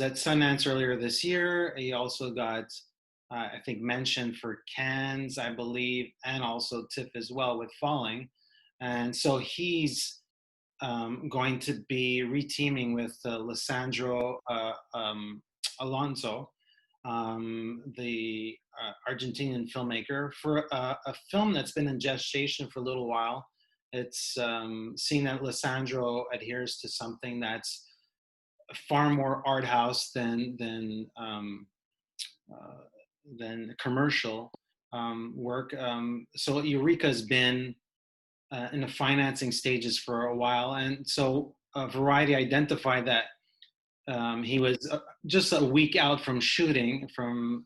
at Sundance earlier this year. He also got, I think, mentioned for Cannes, I believe, and also TIFF as well with Falling. And so he's going to be reteaming with Lisandro Alonso, the Argentinian filmmaker, for a film that's been in gestation for a little while. It's seen that Lisandro adheres to something that's far more art house than commercial work. So Eureka has been in the financing stages for a while, and so Variety identified that he was just a week out from shooting, from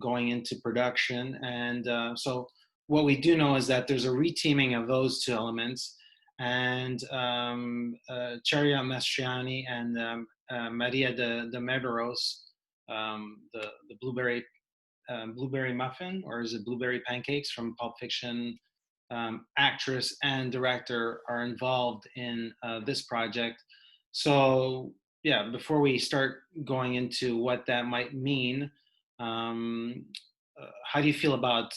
going into production, and so what we do know is that there's a reteaming of those two elements, and Chiara Mastroianni and Maria de Medeiros, the blueberry muffin, or is it blueberry pancakes from Pulp Fiction, actress and director, are involved in this project. So yeah, before we start going into what that might mean, how do you feel about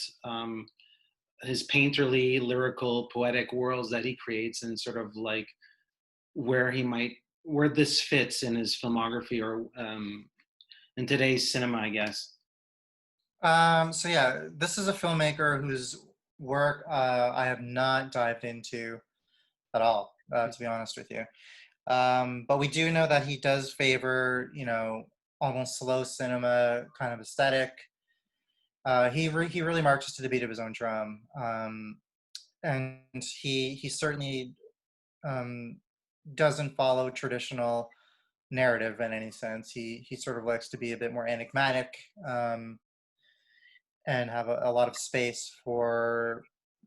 his painterly, lyrical, poetic worlds that he creates, and sort of like where this fits in his filmography, or in today's cinema, I guess? So yeah, this is a filmmaker whose work I have not dived into at all, to be honest with you. But we do know that he does favor, almost slow cinema kind of aesthetic. He really marches to the beat of his own drum, and he certainly doesn't follow traditional narrative in any sense. He sort of likes to be a bit more enigmatic, and have a lot of space for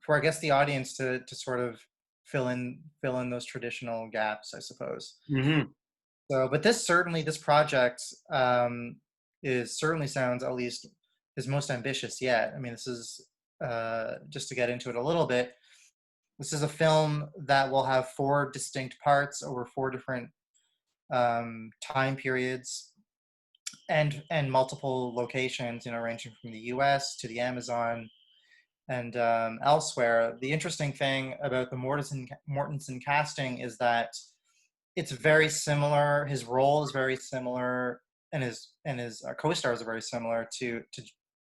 I guess the audience to sort of fill in those traditional gaps, I suppose. Mm-hmm. So, but this project certainly sounds at least his most ambitious yet. I mean, this is just to get into it a little bit. This is a film that will have 4 distinct parts over 4 different time periods, and multiple locations, ranging from the U.S. to the Amazon and elsewhere. The interesting thing about the Mortensen casting is that it's very similar. His role is very similar, and his co-stars are very similar to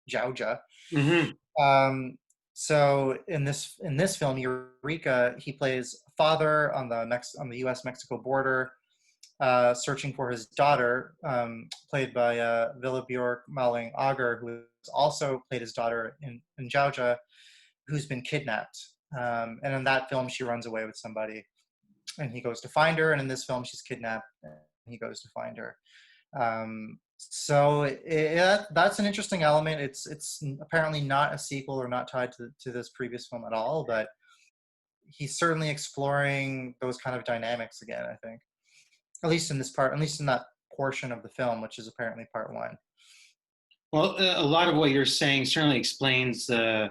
Zhao. Mm-hmm. So in this film, Eureka, he plays a father on the U.S.-Mexico border, searching for his daughter, played by Viilbjørk Agger, who has also played his daughter in Zhao, who's been kidnapped. And in that film, she runs away with somebody, and he goes to find her. And in this film, she's kidnapped, and he goes to find her. So that's an interesting element. It's apparently not a sequel, or not tied to this previous film at all, but he's certainly exploring those kind of dynamics again, I think. At least in that portion of the film, which is apparently part 1. Well, a lot of what you're saying certainly explains the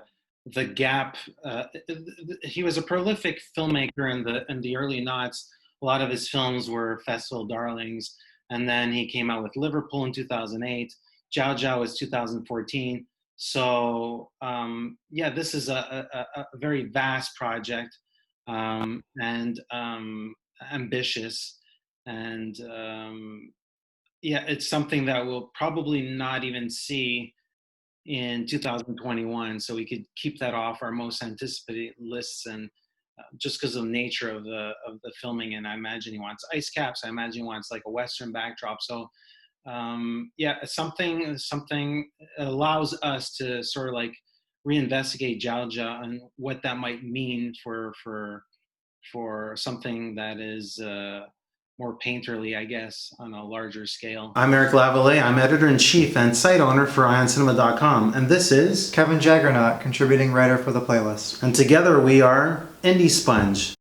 gap. He was a prolific filmmaker in the early noughts. A lot of his films were festival darlings, and then he came out with Liverpool in 2008. Zhao was 2014. So yeah, this is a very vast project, and ambitious. And yeah, it's something that we'll probably not even see in 2021. So we could keep that off our most anticipated lists, and just because of the nature of the filming. And I imagine he wants ice caps. I imagine he wants like a Western backdrop. So yeah, something allows us to sort of like reinvestigate Zhao and what that might mean for something that is more painterly, I guess, on a larger scale. I'm Eric Lavallée. I'm editor-in-chief and site owner for IONCINEMA.com. And this is Kevin Jagernauth, contributing writer for the playlist. And together we are IndieSponge.